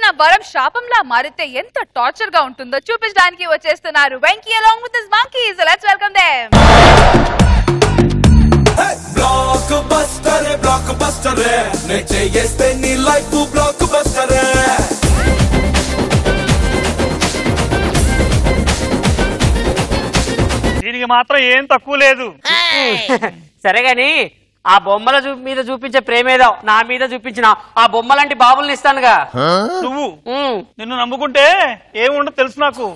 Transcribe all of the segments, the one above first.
ఇచ్చిన వరం శాపంలా మారితే ఎంత టార్చర్ గా ఉంటుందో చూపించడానికి వచ్చేస్తున్నారు Venky along with his monkeys. So let's welcome them. Blockbuster ne cheyeste ni life blockbuster దీనికి మాత్రం ఏం తక్కువ లేదు. సరే గాని ఆ బొమ్మల మీద చూపించే ప్రేమేదో నా మీద చూపించిన ఆ బొమ్మలాంటి బాబుల్ని ఇస్తానుగా. నువ్వు నిన్ను నమ్ముకుంటే ఏముండదు తెలుసు నాకు.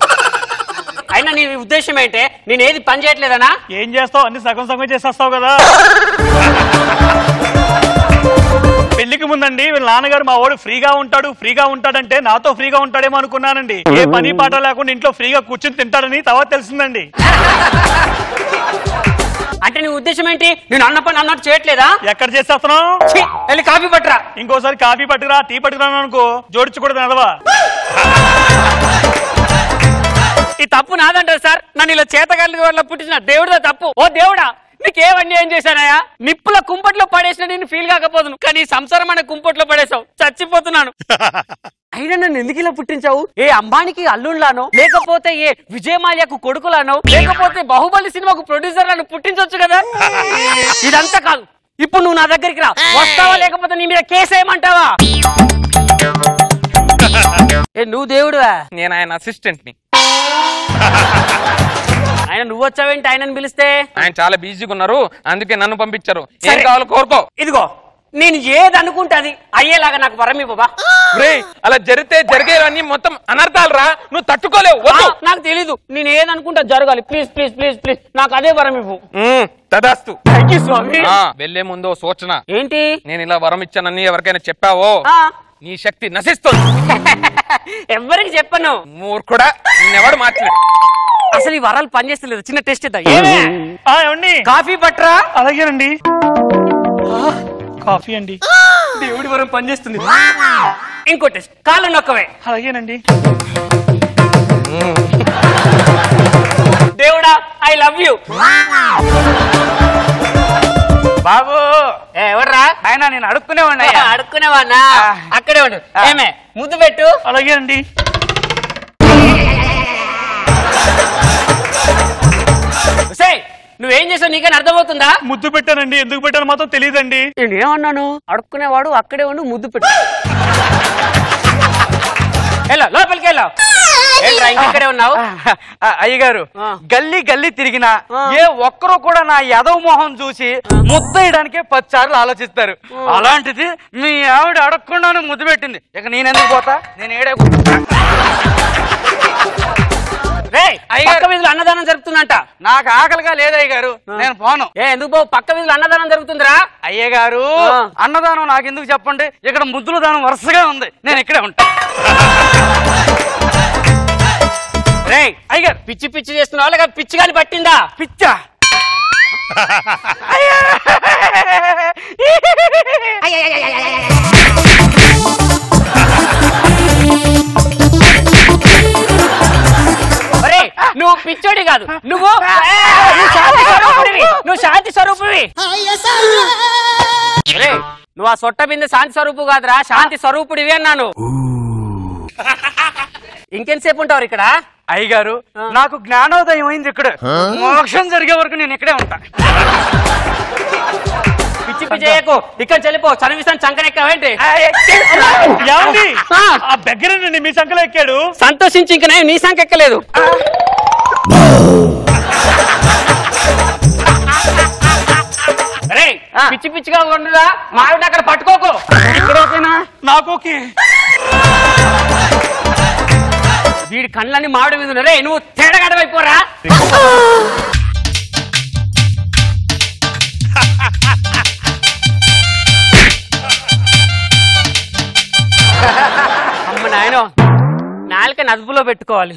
అయినా నీ ఉద్దేశం ఏంటే? నేనేది పని చేయట్లేదనా? ఏం చేస్తావు? అన్ని సగం సగం చేసేస్తావు కదా. పెళ్లికి ముందండి వీళ్ళ నాన్నగారు మా వాడు ఫ్రీగా ఉంటాడంటే నాతో ఫ్రీగా ఉంటాడేమో అనుకున్నానండి. ఏ పని పాట లేకుండా ఇంట్లో ఫ్రీగా కూర్చుని తింటాడని తర్వాత తెలిసిందండి. అంటే నీ ఉద్దేశం ఏంటి? నేను అన్న పని అన్నట్టు చేయట్లేదా? ఎక్కడ చేసేస్తున్నావు? వెళ్ళి కాఫీ పట్టురా. ఇంకోసారి కాఫీ పట్టుకురా టీ పట్టుకురాను అనుకో జోడించకూడదు నదవా. ఈ తప్పు నాదంటారు సార్. నన్ను ఇలా చేతగాళ్ళ వల్ల పుట్టించిన దేవుడిదా తప్పు? ఓ దేవుడా, నీకేవన్నీ ఏం చేశానయా? నిప్పుల కుంపట్లో పడేసిన నేను ఫీల్ కాకపోతును, కానీ సంసారం అనే కుంపట్లో పడేసావు. చచ్చిపోతున్నాను. అయినా నన్ను ఎందుకు ఇలా పుట్టించావు? ఏ అంబానీకి అల్లుళ్ళానో, లేకపోతే ఏ విజయమాల్యకు కొడుకులానో, లేకపోతే బాహుబలి సినిమాకు ప్రొడ్యూసర్ లాను పుట్టించవచ్చు కదా. ఇదంతా కాదు. ఇప్పుడు నువ్వు నా దగ్గరికి రా. వస్తావా లేకపోతే నీ మీద కేసు ఏమంటావా? ఏ నువ్వు దేవుడువా? నేను ఆయన అసిస్టెంట్ ని. ఆయన నువ్వు వచ్చావేంటి ఆయనను పిలిస్తే? ఆయన చాలా బిజీగా ఉన్నారు, అందుకే నన్ను పంపించారు. ఏం కావాలో కోరుకో. ఇదిగో నేను ఏది అనుకుంటే అది అయ్యేలాగా నాకు వరం ఇవ్వవా? అలా జరిగేవన్నీ మొత్తం అనర్థాలు రా, నువ్వు తట్టుకోలేవు. నాకు తెలీదు. నేను ఏది అనుకుంటా జరగాలి. ప్లీజ్ ప్లీజ్ ప్లీజ్ ప్లీజ్ నాకు అదే వరం ఇవ్వు. తదాస్తు. స్వామి. వెళ్లే ముందు సూచన ఏంటి? నేను ఇలా వరం ఇచ్చానని ఎవరికైనా చెప్పావో నీ శక్తి నశిస్తుంది. ఎవరికి చెప్పను. మూర్ఖుడా, నిన్నెవడు మార్చలేదు. అసలు ఈ వరాలు పనిచేస్తలేదు. చిన్న టెస్ట్ ఇద్దాం. కాఫీ పట్రా. అలాగేనండి. కాఫీ అండి. దేవుడి వరం పనిచేస్తుంది. ఇంకో టెస్ట్. కాళ్ళు నొక్కవే. అలాగేనండి. దేవుడా ఐ లవ్ యూ. బాబు ఎవర్రా? ఆయన నేను అడుక్కునేవాడిని. అడుక్కునేవాడినా? అక్కడే ఉండు. ఏమే ముద్దు పెట్టు. అలాగేనండి. నువ్వేం చేసావు నీకని అర్థమవుతుందా? ముద్దు పెట్టానండి. ఎందుకు పెట్టాను మాత్రం తెలియదండి. నేను ఏమన్నాను? అడుక్కునేవాడు అక్కడే ఉండి ముద్దు పెట్టు. లోపలికి వెళ్ళావు. ఇక్కడే ఉన్నావు. అయ్యగారు గల్లీ గల్లీ తిరిగినా ఏ ఒక్కరు కూడా నా యదవ మొహం చూసి ముద్దయడానికే 10 సార్లు ఆలోచిస్తారు. అలాంటిది మీ ఆవిడ అడగకుండానే ముద్దు పెట్టింది. ఇక నేనెందుకు పోతా? నేను ఏడే పక్క వీధిలో అన్నదానం జరుగుతుందంట. నాకు ఆకలిగా లేదు అయ్యగారు, నేను పోను. ఎందుకు బాబు? పక్క వీధిలో అన్నదానం జరుగుతుందిరా. అయ్యగారు అన్నదానం నాకు ఎందుకు చెప్పండి? ఇక్కడ ముద్దుల దానం వరుసగా ఉంది. నేను ఇక్కడే ఉంటా. అయ్యగారు పిచ్చి పిచ్చి చేస్తున్నావా లేక పిచ్చి గాలి పట్టిందా? పిచ్చా? నువ్వు పిచ్చోడి కాదు, నువ్వు శాంతి స్వరూపివి. నువ్వు ఆ సొట్ట బిందె శాంతి స్వరూపు కాదురా, శాంతి స్వరూపుడివి అన్నాను. ఇంకెంతసేపు ఉంటావు ఇక్కడ? అయ్యగారు నాకు జ్ఞానోదయం అయింది. ఇక్కడ మోక్షం జరిగే వరకు నేను ఇక్కడే ఉంటా. పిచ్చి పిచ్చి చేయకు. ఇక్కడ చెల్లిపో. చనివిస్తాను చంకనెక్కావేంటి? దగ్గరేనండి మీ సంకలో ఎక్కాడు. సంతోషించి ఇంక నీ సంఖ్య ఎక్కలేదు. పిచ్చి పిచ్చిగా ఉండదా? మావిడ అక్కడ పట్టుకోకు. ఇక్కడ ఓకేనా? నాకు ఓకే. వీడి కళ్ళని మావిడ మీద ఉన్నారే. నువ్వు తేడగడవైపోరా. అమ్మ నాయనో, నాలుక నదుపులో పెట్టుకోవాలి.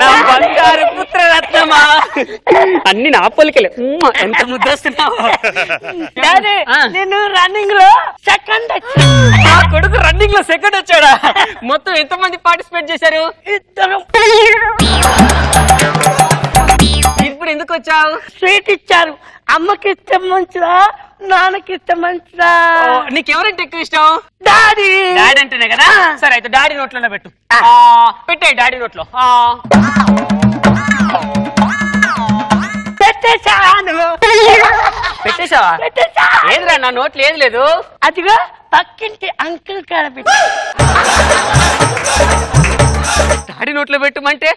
నా బంగారు పుత్రరత్నమా, అన్ని నా పోలికలే. ఎంత ముద్రస్తున్నావు. నేను రన్నింగ్ లో సెకండ్. నా కొడుకు రన్నింగ్ లో సెకండ్ వచ్చాడా? మొత్తం ఎంతమంది పార్టిసిపేట్ చేశారు? 2. ఇప్పుడు ఎందుకు వచ్చావు? స్వీట్ ఇచ్చారు. అమ్మకి ఇస్తే మంచిదా నాన్నకి ఇష్టమంటా. నీకెవరంటే ఎక్కువ ఇష్టం? డాడీ. డాడీ అంటేనే కదా. సరే అయితే డాడీ నోట్లోనే పెట్టు. పెట్టే డాడీ నోట్లో. పెట్టేశాను. పెట్టేశావా? ఏదిరా నా నోట్లు ఏది లేదు. అదిగో పక్కింటి అంకుల్ కాడ పెట్టి. డాడీ నోట్లో పెట్టమంటే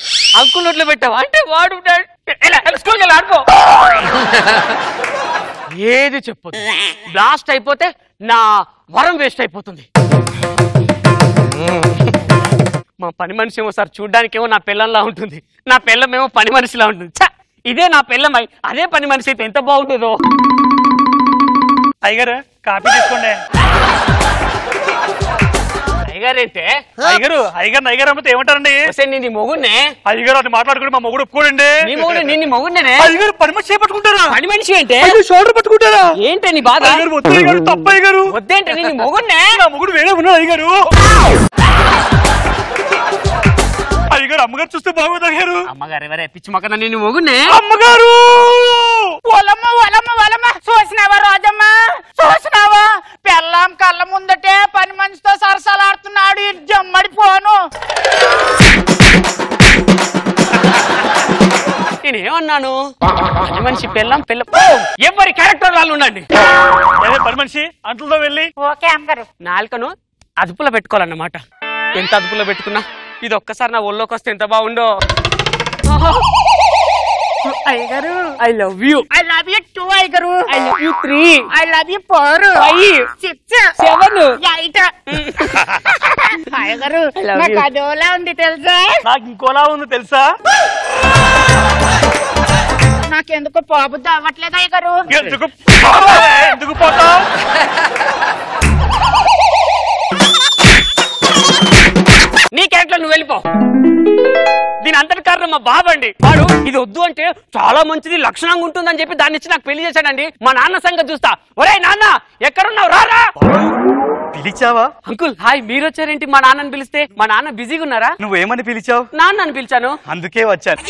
అంకుల్ నోట్లో పెట్టావా? అంటే వాడు స్కూల్కి వెళ్ళి ఆడుకో. ఏది చెప్పదు. బ్లాస్ట్ అయిపోతే నా వరం వేస్ట్ అయిపోతుంది. మా పని మనిషి ఏమో సార్ చూడ్డానికేమో నా పిల్లంలా ఉంటుంది, నా పిల్లమేమో పని మనిషిలా ఉంటుంది. ఇదే నా పిల్లమై అదే పని మనిషి అయితే ఎంత బాగుంటుందో. అయ్యగారు కాఫీ తీసుకోండి. అయ్యగారు ఏంటే? అయ్యగారు అయ్యగారు అమ్మితే ఏమంటారండి? నీ మొగుడినే. అయ్యగారు అది మాట్లాడుకుంటే మా మొగుడు ఒప్పుకోడండి. నీ మొగుడు నీ మొగుడినే. అయ్యగారు పని మనిషి చేపట్టుకుంటారా? పని మనిషి అంటే షోల్డర్ పట్టుకుంటారా? ఏంటి నీ బాధ? తప్ప అయ్యగారు వద్దేంటే నీ మొగుడినే. నా మొగుడు వేరే ఉన్నాడు అయ్యగారు. అయ్యగారు అమ్మగారు చూస్తే బాగోదు అయ్యారు. అమ్మగారు ఎవరే పిచ్చి మొక్కన నిన్ను మొగుడినే. అమ్మగారు ఒలమ్మ ఒలమ్మ ఒలమ్మ చూసినావా రోజమ్మ? చూసినావా? పెళ్ళాం కళ్ళ ముందటే పని మనిషితో సరసాలాడుతున్నాడు. జమ్మడిపోను. నేనేమన్నాను? పని మనిషి పెళ్ళాం పిల్ల ఎవరి క్యారెక్టర్ వాళ్ళు ఉండండి. పని మనిషి అంట్లతో వెళ్ళి ఓకే అమ్మగారు. నాలుకను అదుపులో పెట్టుకోవాలన్నమాట. ఎంత అదుపులో పెట్టుకున్నా ఇది ఒక్కసారి నా ఒళ్ళోకి వస్తే ఎంత బాగుండో. అయ్యగారు I love you. I love you 2 అయ్యగారు. I love you 3. I love you 4 5 6 7 8 అయ్యగారు నాకు అదోలా ఉంది తెలుసా? నాకు ఇంకోలా ఉంది తెలుసా? నాకెందుకు పోబుద్ది అవ్వట్లేదు అయ్యగారు. ఎందుకు పోతావు? నీ క్యారెక్టర్ నువ్వు వెళ్ళిపో. దీని అంతటి కారణం మా బాబండి. వాడు ఇది వద్దు అంటే చాలా మంచిది లక్షణంగా ఉంటుందని చెప్పి దాన్ని ఇచ్చి నాకు పెళ్లి చేశాడండి. మా నాన్న సంగతి చూస్తా. ఒరే నాన్న ఎక్కడున్నావు? రారా. పిలిచావా? Uncle hi. మీరు వచ్చారేంటి? మా నాన్నని పిలిస్తే మా నాన్న బిజీగా ఉన్నారా? నువ్వేమని పిలిచావు? నాన్నని పిలిచాను. అందుకే వచ్చాను.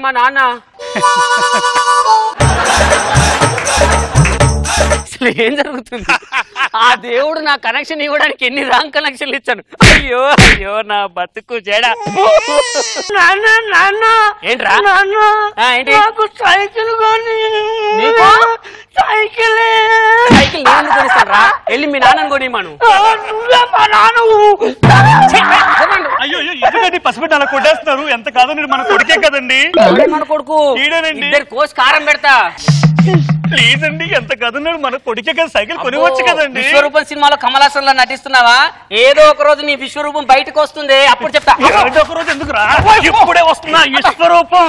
మా నాన్న అసలు ఏం జరుగుతుంది? ఆ దేవుడు నా కనెక్షన్ ఇవ్వడానికి ఎన్ని రాంగ్ కనెక్షన్లు ఇచ్చాను. అయ్యో అయ్యో నా బతుకు జడ. నాన్న నాన్న ఏంట్రా? నాన్న ఏంటి? నాకు సైకిల్ కొని. నీకు? సైకిల్ సైకిల్ నేను కొనిస్తాను రా. వెళ్ళి మీ నాన్నని కొనిమ్మను. నువ్వే మా నాన్నవు. అయ్యో ఎందుకండి పసిబిడ్డ అలా కొట్టేస్తున్నారు? ఎంత కాదని మన కొడుకే కదండి. మన కొడుకు ఈడేనండి. ఇద్దరు కోసి కారం పెడతా. ప్లీజ్ అండి, ఎంత కదన్నాడు మన కొడుకే కదా, సైకిల్ కొనివచ్చు కదండి. విశ్వరూపం సినిమాలో కమలాసంలో నటిస్తున్నావా? ఏదో ఒక రోజు నీ విశ్వరూపం బయటకు వస్తుంది, అప్పుడు చెప్తా. ఒక రోజు ఎందుకురా, ఇప్పుడే వస్తున్నా విశ్వరూపం.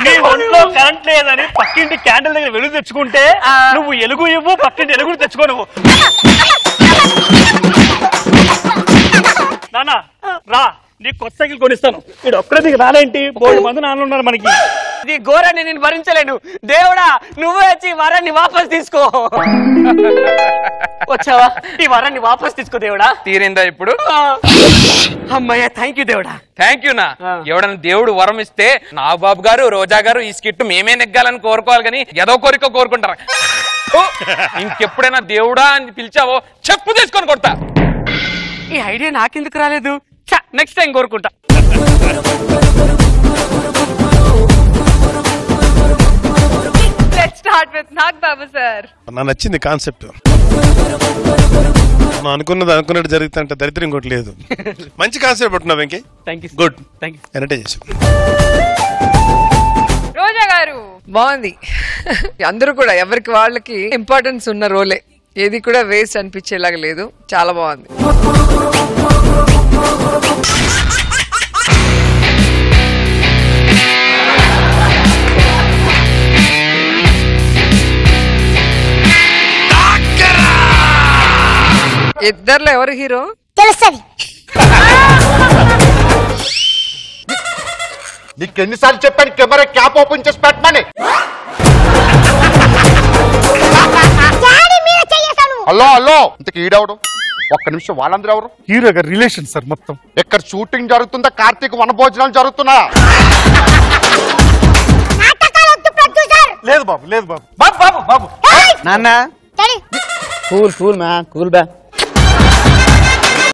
నీ ఒంట్లో కరెంట్ లేదని పక్కింటి క్యాండిల్ దగ్గర వెలుగు తెచ్చుకుంటే నువ్వు ఎలుగు ఇవ్వు, పక్కింటి ఎలుగులు తెచ్చుకో నువ్వు. నాన్న రా, నీకు కొత్త సైకిల్ కొనిస్తాను. ఇక్కడ ఒక్కడే నీకు రాలేంటి? 3 మంది నాన్న ఉన్నారు మనకి. ఇది ఘోరాన్ని నేను భరించలేను. దేవుడా నువ్వే వచ్చి వరాన్ని వాపస్ తీసుకో. వచ్చావా? ఈ వరాన్ని వాపస్ తీసుకో దేవుడా. తీరిందా ఇప్పుడు? అమ్మయ్య థ్యాంక్ యూ దేవుడా. థ్యాంక్ యూ నా. ఎవడన్నా దేవుడు వరం ఇస్తే నాగబాబు గారు రోజా గారు ఈ స్కిట్ మేమే నెగ్గాలని కోరుకోవాలి కానీ ఏదో కోరిక కోరుకుంటారు. ఇంకెప్పుడైనా దేవుడా అని పిలిచావో చెప్పు తీసుకొని కొడతా. ఈ ఐడియా నాకెందుకు రాలేదు? నెక్స్ట్ టైం కోరుకుంటా. Let's start with Nagbabu sir. నాకు నచ్చింది కాన్సెప్ట్. అనుకున్నట్టు జరుగుతుంటే దరిద్రం ఇంకోటి లేదు. మంచి కాన్సెప్ట్ పట్టున్నావు Venky. Thank you. Good. Thank you. Entertain చేసావు. రోజా గారు బాగుంది. అందరూ కూడా ఎవరికి వాళ్ళకి ఇంపార్టెన్స్ ఉన్న రోలే, ఏది కూడా వేస్ట్ అనిపించేలాగా లేదు. చాలా బాగుంది. ఇద్దర్లో ఎవరు హీరో తెలుస్తుంది. నీకు ఎన్నిసార్లు చెప్పాను కెమెరా క్యాప్ ఓపెన్ చేసి పెట్టమని? హలో హలో, ఇంతకు ఈడవడు. ఒక్క నిమిషం, వాళ్ళందరూ ఎవరు? హీరో గారు రిలేషన్ సార్ మొత్తం. ఎక్కడ షూటింగ్ జరుగుతుందా? కార్తీక్ వనభోజనాలు జరుగుతున్నా? లేదు బాబు లేదు బాబు బాబు బాబు బాబు నాన్న కూల్ కూల్ మ్యా కూల్ బ్యా